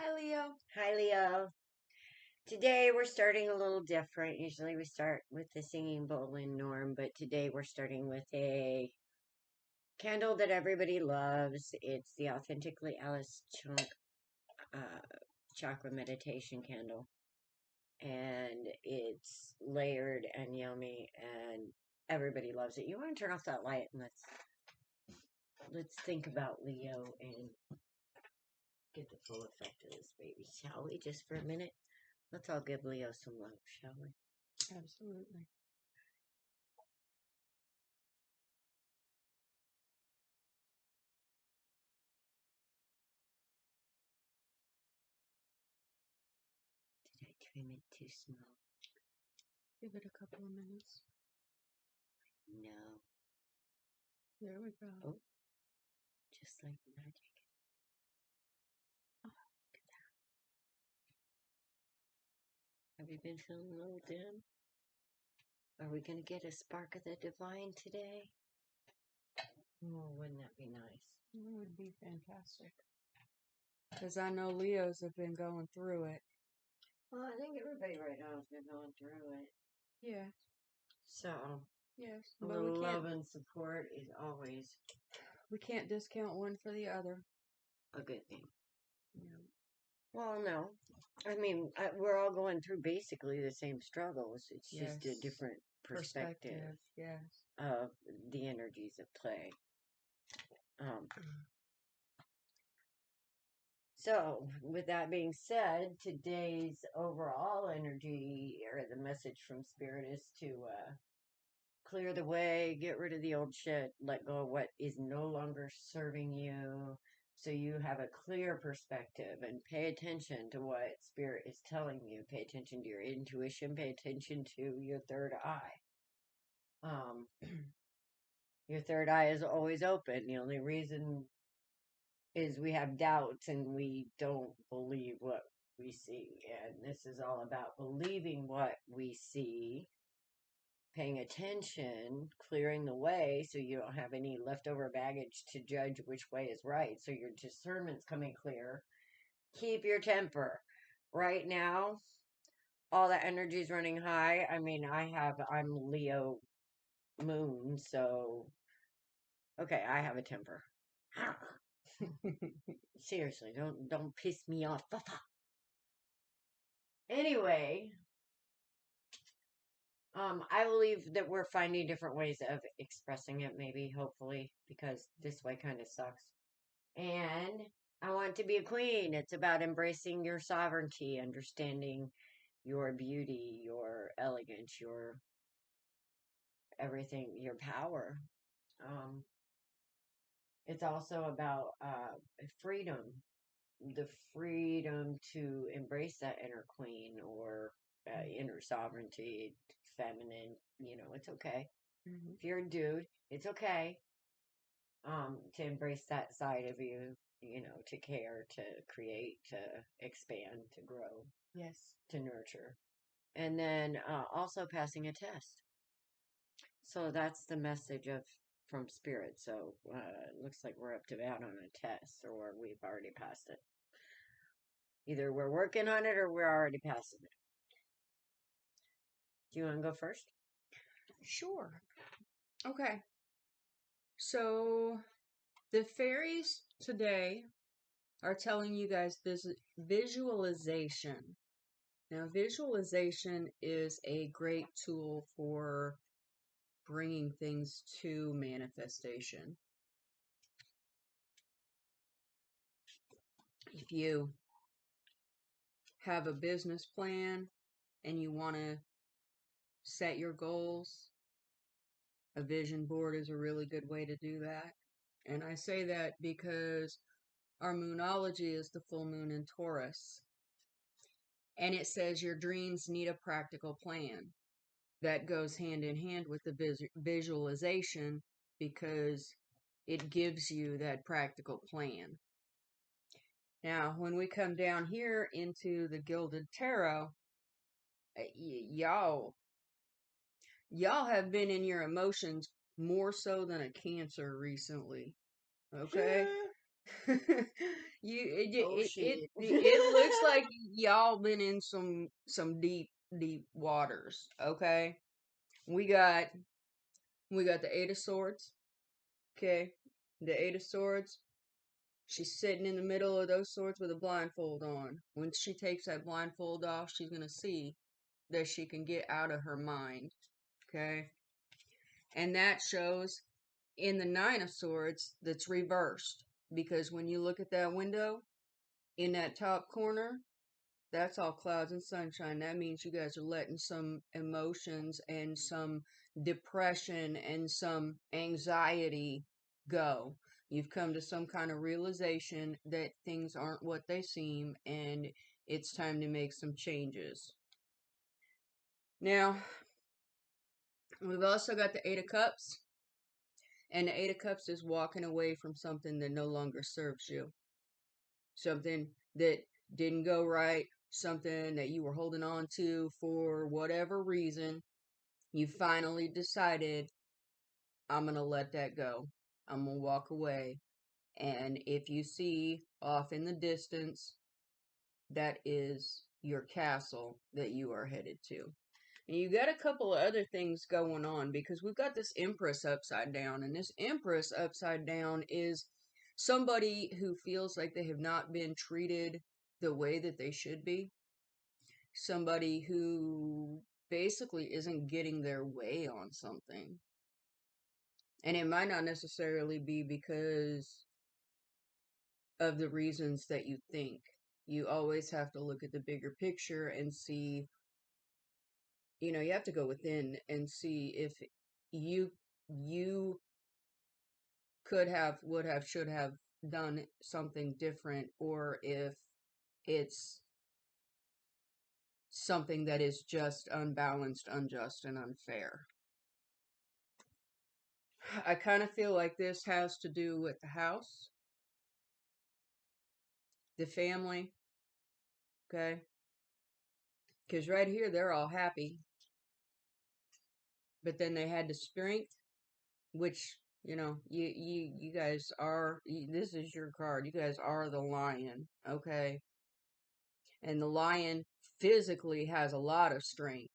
Hi, Leo. Hi, Leo. Today we're starting a little different. Usually we start with the singing bowl in Norm, but today we're starting with a candle that everybody loves. It's the Authentically Alice Chakra Meditation Candle. And it's layered and yummy, and everybody loves it. You want to turn off that light and let's think about Leo and get the full effect of this baby, shall we? Just for a minute. Let's all give Leo some love, shall we? Absolutely. Did I trim it too small? Give it a couple of minutes. No. There we go. Oh, just like magic. Oh, look at that. Have you been feeling a little dim? Are we going to get a spark of the divine today? Oh, wouldn't that be nice? It would be fantastic. Because I know Leos have been going through it. Well, I think everybody right now has been going through it. Yeah. So, Yes. a But little love and support is always we can't discount one for the other. a good thing. Yeah. Well, no. I mean, we're all going through basically the same struggles. It's just a different perspective Yes. of the energies at play. So, with that being said, today's overall energy or the message from Spirit is to clear the way, get rid of the old shit, let go of what is no longer serving you, so you have a clear perspective and pay attention to what Spirit is telling you. Pay attention to your intuition, pay attention to your third eye. Your third eye is always open. The only reason is we have doubts and we don't believe what we see. And this is all about believing what we see, paying attention, clearing the way so you don't have any leftover baggage to judge which way is right. So your discernment's coming clear. Keep your temper. Right now, all that energy is running high. I mean, I'm Leo moon, so okay, I have a temper. Seriously, don't piss me off. Anyway, I believe that we're finding different ways of expressing it, maybe, hopefully, because this way kind of sucks. And I want to be a queen. It's about embracing your sovereignty, understanding your beauty, your elegance, your everything, your power. It's also about freedom, the freedom to embrace that inner queen or inner sovereignty, feminine. It's okay. Mm-hmm. If you're a dude, it's okay to embrace that side of you, to care, to create, to expand, to grow, Yes. to nurture. And then also passing a test. So that's the message from Spirit. So it looks like we're up to bat on a test, or we've already passed it. Either we're working on it or we're already passing it. Do you want to go first? Sure. Okay. So the fairies today are telling you guys this visualization. Now, visualization is a great tool for bringing things to manifestation. If you have a business plan and you want to set your goals, a vision board is a really good way to do that. And I say that because our moonology is the full moon in Taurus. And it says your dreams need a practical plan. That goes hand in hand with the visualization because it gives you that practical plan. Now, when we come down here into the Gilded Tarot, y'all have been in your emotions more so than a Cancer recently. Okay? Oh shit. it looks like y'all been in some deep waters. Okay, we got the Eight of Swords. Okay, the Eight of Swords. She's sitting in the middle of those swords with a blindfold on. When she takes that blindfold off, she's gonna see that she can get out of her mind. Okay, and that shows in the Nine of Swords that's reversed, because when you look at that window in that top corner, that's all clouds and sunshine. That means you guys are letting some emotions and some depression and some anxiety go. You've come to some kind of realization that things aren't what they seem, and it's time to make some changes. Now, we've also got the Eight of Cups, and the Eight of Cups is walking away from something that no longer serves you. Something that didn't go right, something that you were holding on to for whatever reason. You finally decided, I'm going to let that go. I'm going to walk away. And if you see off in the distance, that is your castle that you are headed to. And you got a couple of other things going on, because we've got this Empress upside down. And this Empress upside down is somebody who feels like they have not been treated the way that they should be. Somebody who basically isn't getting their way on something. And it might not necessarily be because of the reasons that you think. You always have to look at the bigger picture and see, you have to go within and see if you could have, would have, should have done something different, or if it's something that is just unbalanced, unjust, and unfair. I kind of feel like this has to do with the house, the family, okay? Because right here, they're all happy. But then they had the strength, which, you guys are, this is your card. You guys are the lion, okay? And the lion physically has a lot of strength.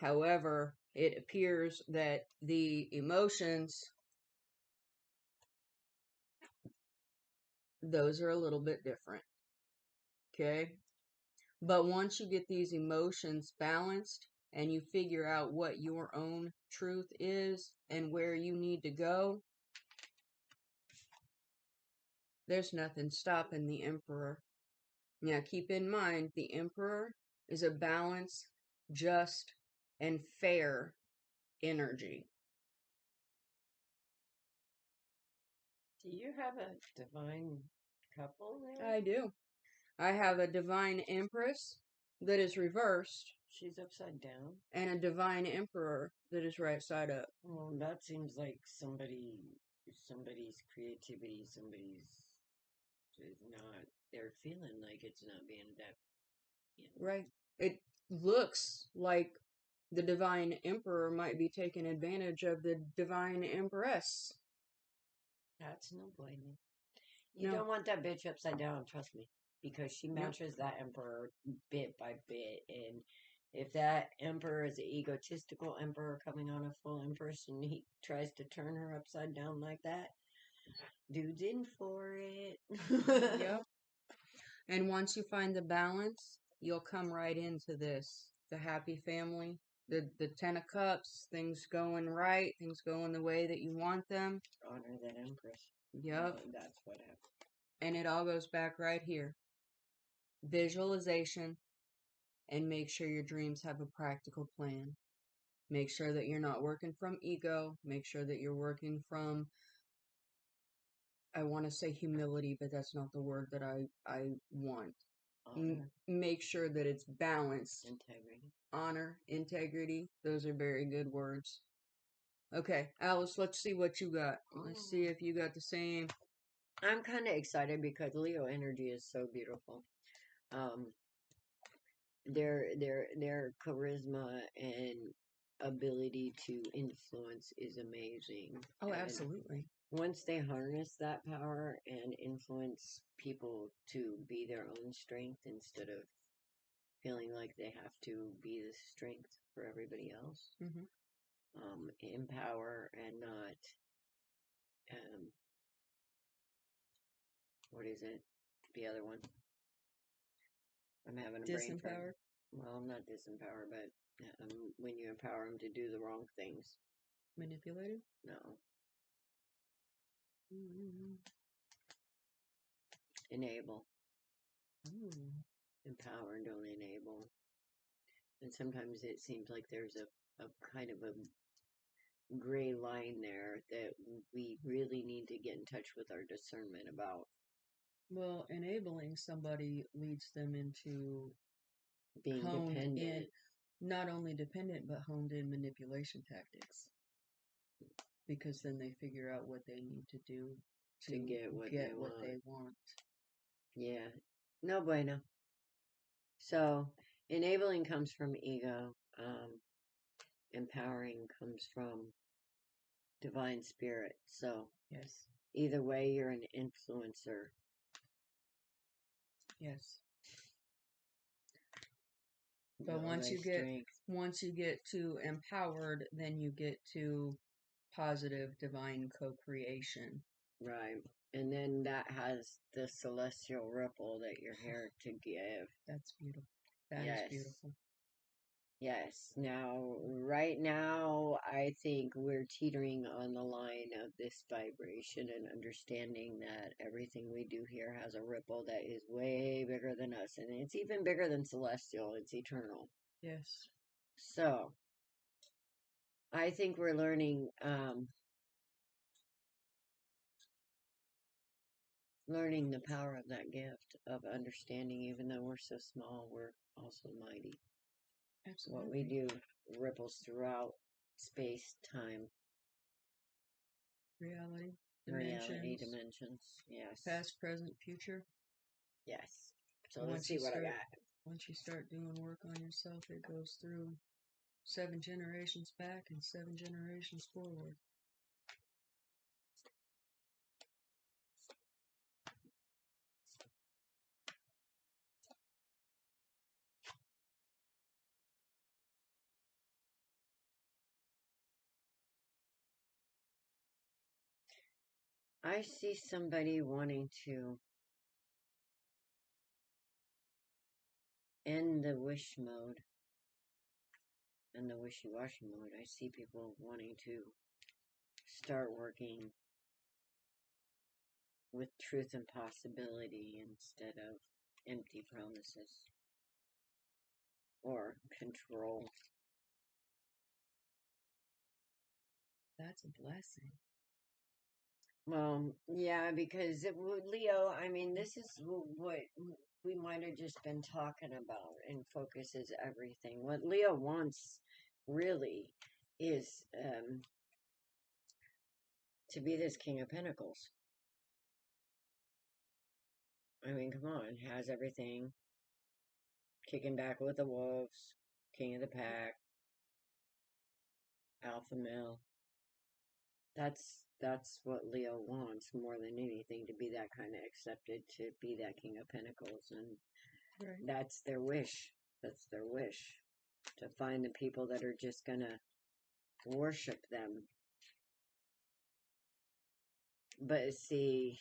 However, it appears that the emotions, those are a little bit different, okay? But once you get these emotions balanced and you figure out what your own truth is and where you need to go, there's nothing stopping the Emperor. Now, keep in mind, the Emperor is a balanced, just, and fair energy. Do you have a divine couple there? I do. I have a divine Empress that is reversed. She's upside down. And a divine Emperor that is right side up. Well, that seems like somebody's creativity, somebody's not, they're feeling like it's not being that, Right. It looks like the divine Emperor might be taking advantage of the divine Empress. That's no bueno. You don't want that bitch upside down, trust me, because she matches that Emperor bit by bit. And if that Emperor is an egotistical Emperor coming on a full Empress and he tries to turn her upside down like that, dude's in for it. Yep. And once you find the balance, you'll come right into this. The happy family, the Ten of Cups, things going right, things going the way that you want them. Honor that Empress. Yep. That's what happened. And it all goes back right here. Visualization, and make sure your dreams have a practical plan. Make sure that you're not working from ego. Make sure that you're working from, I want to say humility, but that's not the word that I want. Make sure that it's balanced. Integrity. Honor, integrity. Those are very good words. Okay, Alice, let's see what you got. Let's see if you got the same. I'm kind of excited because Leo energy is so beautiful. Their charisma and ability to influence is amazing. Oh, absolutely. once they harness that power and influence people to be their own strength instead of feeling like they have to be the strength for everybody else, empower and not, what is it? The other one. I'm having a brain fart. Disempower? Well, I'm not disempower, but when you empower them to do the wrong things. Manipulated? No. Enable. Empower and don't enable. And sometimes it seems like there's a kind of a gray line there that we really need to get in touch with our discernment about. Well, enabling somebody leads them into Being dependent. Not only dependent, but honed in manipulation tactics. Because then they figure out what they need to do to get what they want. Yeah. No bueno. So, enabling comes from ego. Empowering comes from divine spirit. So, yes. Either way, you're an influencer. Yes. But once you get to empowered, then you get to positive divine co-creation. Right. And then that has the celestial ripple that you're here to give. That's beautiful. That is beautiful. Yes. Now, right now, I think we're teetering on the line of this vibration and understanding that everything we do here has a ripple that is way bigger than us. And it's even bigger than celestial. It's eternal. Yes. So, I think we're learning the power of that gift of understanding. Even though we're so small, we're also mighty. Absolutely. What we do ripples throughout space, time, reality, dimensions. Yes. Past, present, future. Yes. So let's see what I got. Once you start doing work on yourself, it goes through 7 generations back and 7 generations forward. I see somebody wanting to end the wish mode and the wishy-washy mode. I see people wanting to start working with truth and possibility instead of empty promises or control. That's a blessing. Well, yeah, because Leo, I mean, this is what we might have just been talking about, and focus is everything. What Leo wants really is to be this King of Pentacles. I mean, come on, has everything, kicking back with the wolves, king of the pack, alpha male. That's what Leo wants more than anything, to be that kind of accepted, to be that King of Pentacles, and that's their wish. That's their wish, to find the people that are just gonna worship them. But see,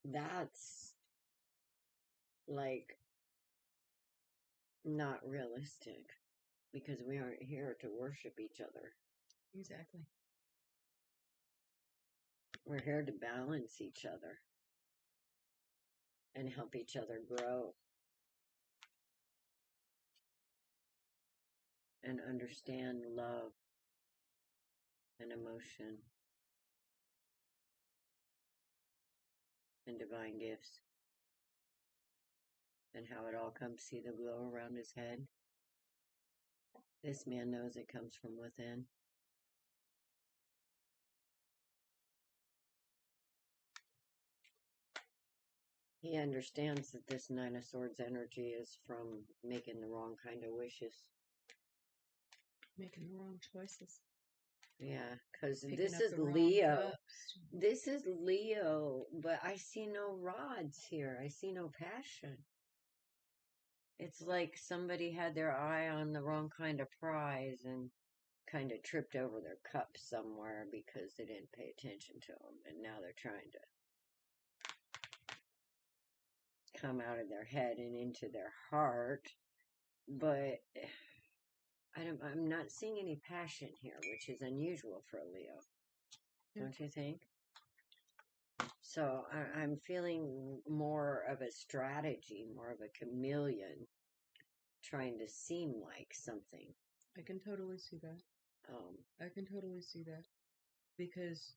that's like not realistic, because we aren't here to worship each other. Exactly. We're here to balance each other and help each other grow and understand love and emotion and divine gifts and how it all comes. See the glow around his head? This man knows it comes from within. He understands that this Nine of Swords energy is from making the wrong kind of wishes. Making the wrong choices. Yeah, because Picking this up is the wrong Leo. cups. This is Leo, but I see no rods here. I see no passion. It's like somebody had their eye on the wrong kind of prize and kind of tripped over their cup somewhere because they didn't pay attention to them, and now they're trying to come out of their head and into their heart. But I'm not seeing any passion here, which is unusual for a Leo, don't you think? So I'm feeling more of a strategy, more of a chameleon, trying to seem like something. I can totally see that. I can totally see that. Because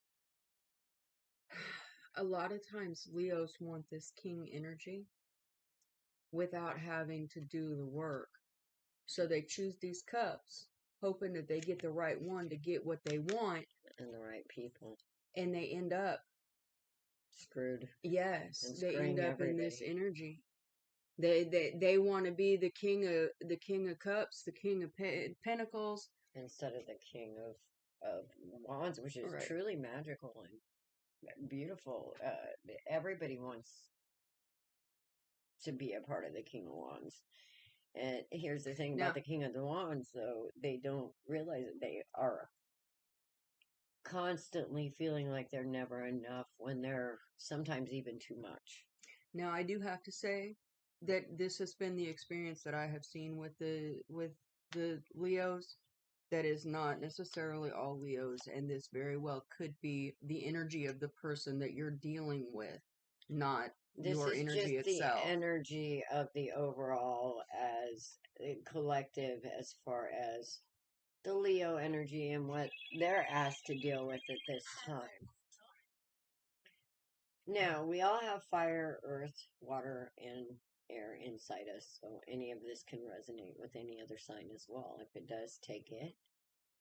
a lot of times Leos want this king energy without having to do the work. So they choose these cups, hoping that they get the right one to get what they want. And the right people. And they end up screwed. Yes, they end up everybody. in this energy. They want to be the king of cups, the king of pentacles, instead of the king of wands, which is right. Truly magical and beautiful. Everybody wants to be a part of the king of wands. And here's the thing about the king of the wands, though, they don't realize that they are constantly feeling like they're never enough when they're sometimes even too much. Now, I do have to say that this has been the experience that I have seen with the Leos. That is not necessarily all Leos, and this very well could be the energy of the person that you're dealing with, not your energy itself. This is just the energy of the overall as a collective, as far as the Leo energy and what they're asked to deal with at this time. Now, we all have fire, earth, water, and air inside us, so any of this can resonate with any other sign as well. If it does, take it,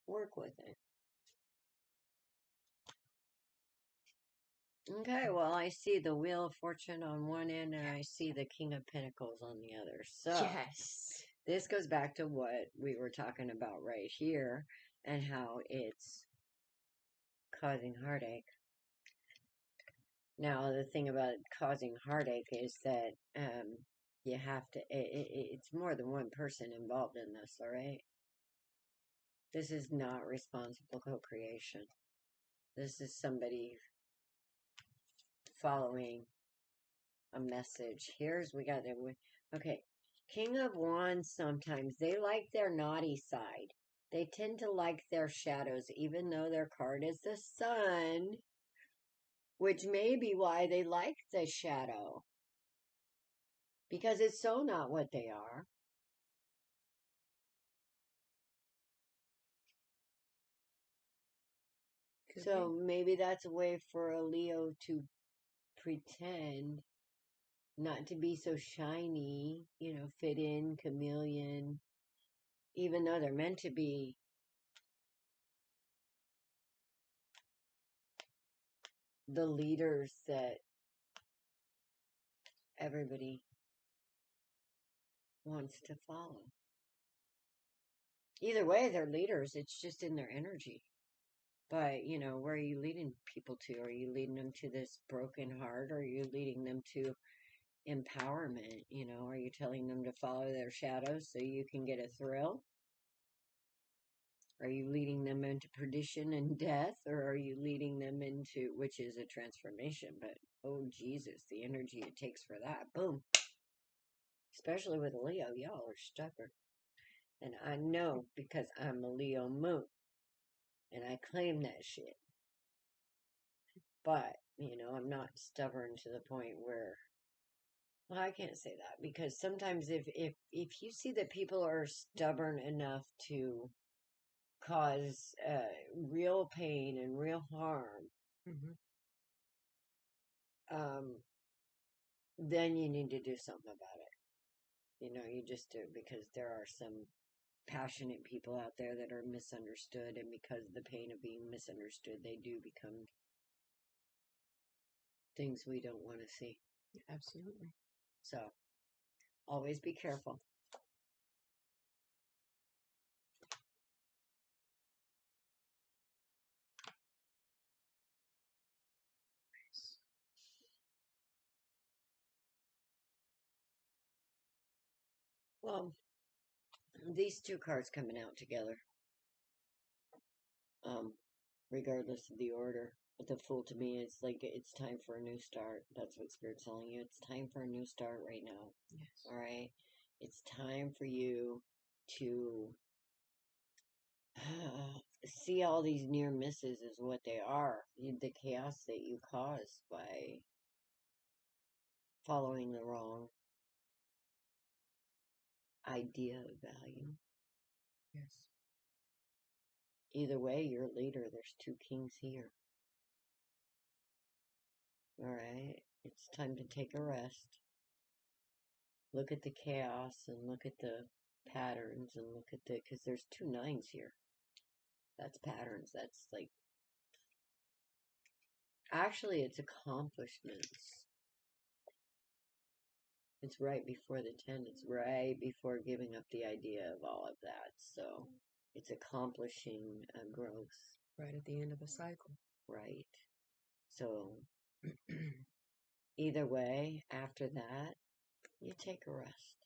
work with it. Okay, well, I see the Wheel of Fortune on one end, and I see the King of Pentacles on the other. So, yes, this goes back to what we were talking about right here, and how it's causing heartache. Now, the thing about causing heartache is that you have to, it's more than one person involved in this, all right? This is not responsible co-creation. This is somebody following a message. We got it. Okay, King of Wands, sometimes they like their naughty side. They tend to like their shadows, even though their card is the Sun, which may be why they like the shadow. Because it's so not what they are. So maybe that's a way for a Leo to pretend not to be so shiny, fit in, chameleon, even though they're meant to be the leaders that everybody wants to follow. Either way, they're leaders. It's just in their energy. But, where are you leading people to? Are you leading them to this broken heart? Or are you leading them to empowerment? Are you telling them to follow their shadows so you can get a thrill? Are you leading them into perdition and death, or are you leading them into, which is a transformation, but oh Jesus, the energy it takes for that, boom. Especially with Leo, y'all are stubborn. And I know because I'm a Leo moon, and I claim that shit. But, I'm not stubborn to the point where, well, I can't say that, because sometimes if you see that people are stubborn enough to cause real pain and real harm, then you need to do something about it. You just do, because there are some passionate people out there that are misunderstood, and because of the pain of being misunderstood, they do become things we don't want to see. Absolutely. So, always be careful. Well, these two cards coming out together, um, regardless of the order. But the Fool to me is like it's time for a new start. That's what Spirit's telling you. It's time for a new start right now. Yes. All right. It's time for you to see all these near misses as what they are. The chaos that you caused by following the wrong idea of value. Yes. Either way, you're a leader. There's two kings here. All right. It's time to take a rest. Look at the chaos and look at the patterns and look at the, because there's two nines here. That's patterns. That's like, actually, it's accomplishments. It's right before the 10. It's right before giving up the idea of all of that. So it's accomplishing a growth. Right at the end of a cycle. Right. So either way, after that, you take a rest.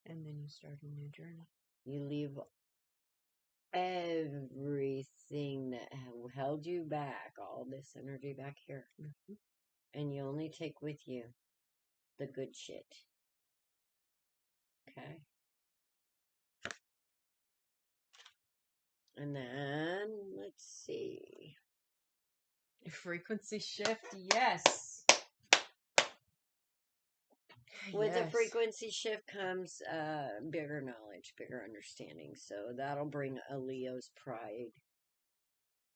And then you start a new journey. You leave everything that held you back, all this energy back here. Mm-hmm. And you only take with you the good shit. Okay? And then, let's see. Frequency shift, yes. With the Yes. frequency shift comes bigger knowledge, bigger understanding. So that'll bring a Leo's pride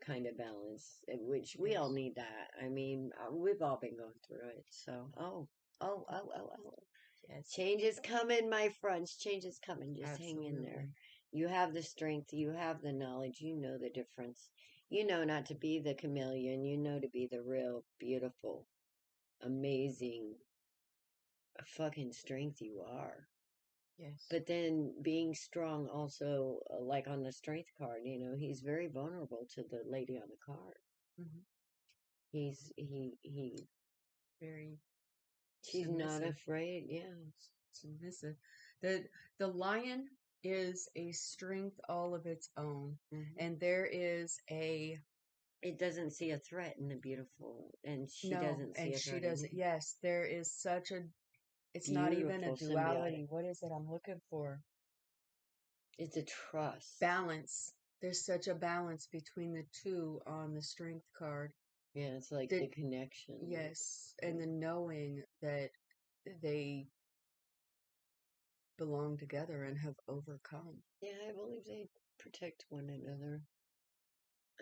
kind of balance, which we all need that. I mean, we've all been going through it. So, oh. Yes. Change is coming, my friends. Change is coming. Just hang in there. Absolutely. You have the strength. You have the knowledge. You know the difference. You know not to be the chameleon. You know to be the real, beautiful, amazing fucking strength you are. Yes. But then being strong also, like on the strength card, you know, he's very vulnerable to the lady on the card. Mm-hmm. He Very she's submissive. not afraid. Yeah. Submissive. The lion is a strength all of its own. Mm-hmm. And there is it doesn't see a threat in the beautiful, and she doesn't see a threat. She doesn't. Yes, there is such a. It's beautiful, not even a duality. symbiotic. What is it I'm looking for? It's a trust. Balance. There's such a balance between the two on the strength card. Yeah, it's like the connection. Yes, and the knowing that they belong together and have overcome. Yeah, I believe they protect one another.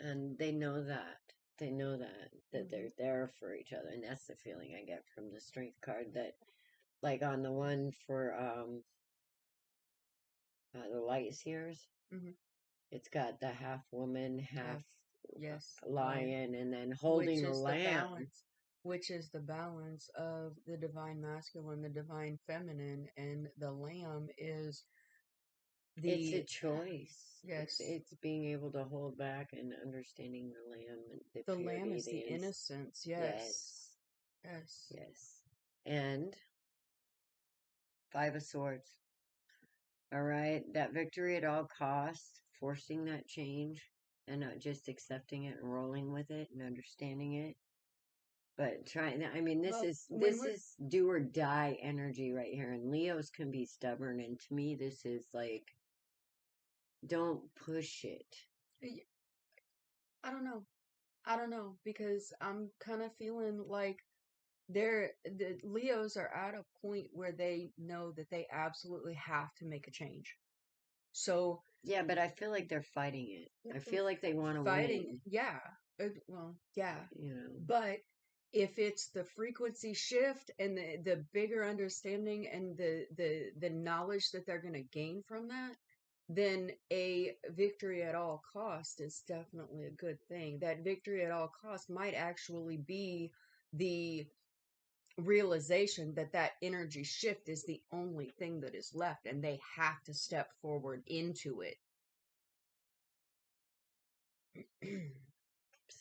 And they know that. They know that they're there for each other. And that's the feeling I get from the strength card, that like on the one for the light seers, it's got the half woman, half lion, and then holding the lamb. Which is the balance of the divine masculine, the divine feminine, and the lamb is it's a choice. Yes. It's being able to hold back and understanding the lamb. And the lamb is the innocence. innocence. Yes. Yes. Yes. And 5 of Swords. All right. That victory at all costs, forcing that change and not just accepting it and rolling with it and understanding it. But trying, I mean, this is do or die energy right here. And Leos can be stubborn. And to me, this is like, don't push it. I don't know, because I'm kind of feeling like the Leos are at a point where they know that they absolutely have to make a change. So yeah, but I feel like they're fighting it. I feel like they want to win. Yeah. Well, yeah. You know. But if it's the frequency shift and the bigger understanding and the knowledge that they're going to gain from that, then a victory at all cost is definitely a good thing. That victory at all cost might actually be the realization that that energy shift is the only thing that is left, and they have to step forward into it.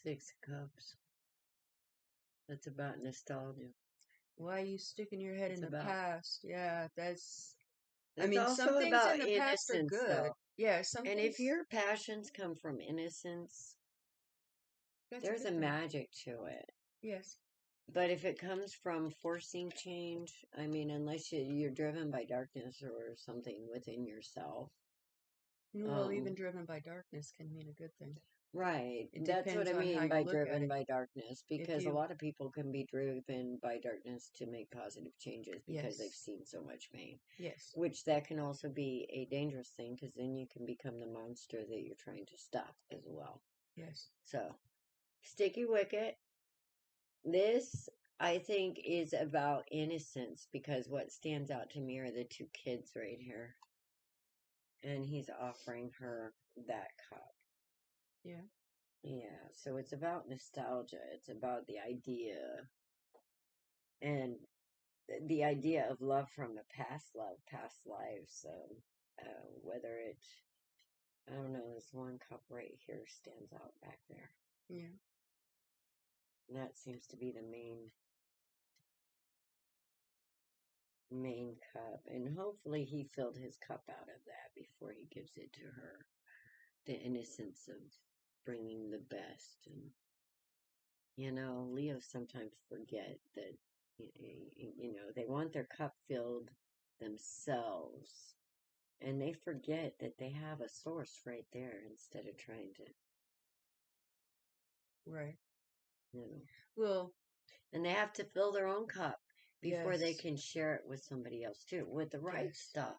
6 of Cups. That's about nostalgia. Why are you sticking your head It's in the about. past? Yeah, that's. I It's mean, some also things in about the past are innocence, good. though. Yeah, some And if things. your passions come from innocence, That's a there's a good thing. magic to it. Yes. But if it comes from forcing change, I mean, unless you're driven by darkness or something within yourself. Well, even driven by darkness can mean a good thing. Right. It That's what depends I on how mean you by look at driven it. by darkness, If because a you, lot of people can be driven by darkness to make positive changes because they've yes, seen so much pain, yes, which that can also be a dangerous thing because then you can become the monster that you're trying to stop as well. yes, So, Sticky Wicket, this I think is about innocence because what stands out to me are the two kids right here. And he's offering her that cup. yeah, Yeah, so it's about nostalgia. It's about the idea and the idea of love from a past love, past lives. So whether it, I don't know, this one cup right here stands out back there. yeah, And that seems to be the main cup. And hopefully he filled his cup out of that before he gives it to her. The innocence of bringing the best. And, Leos sometimes forget that, they want their cup filled themselves. And they forget that they have a source right there instead of trying to, right. you know. Well, And they have to fill their own cup before they yes, can share it with somebody else too, with the right yes, stuff.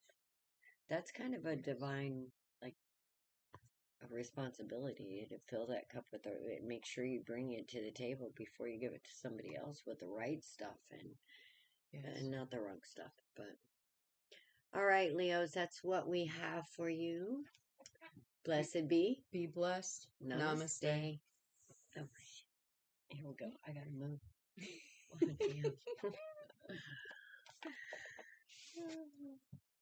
That's kind of a yes, divine, like, a responsibility to fill that cup with the, make sure you bring it to the table before you give it to somebody else with the right stuff and yes. not the wrong stuff. But all right, Leos, that's what we have for you. Blessed be. Be blessed. Namaste. Namaste. Oh, here we go. I gotta move. Oh, damn.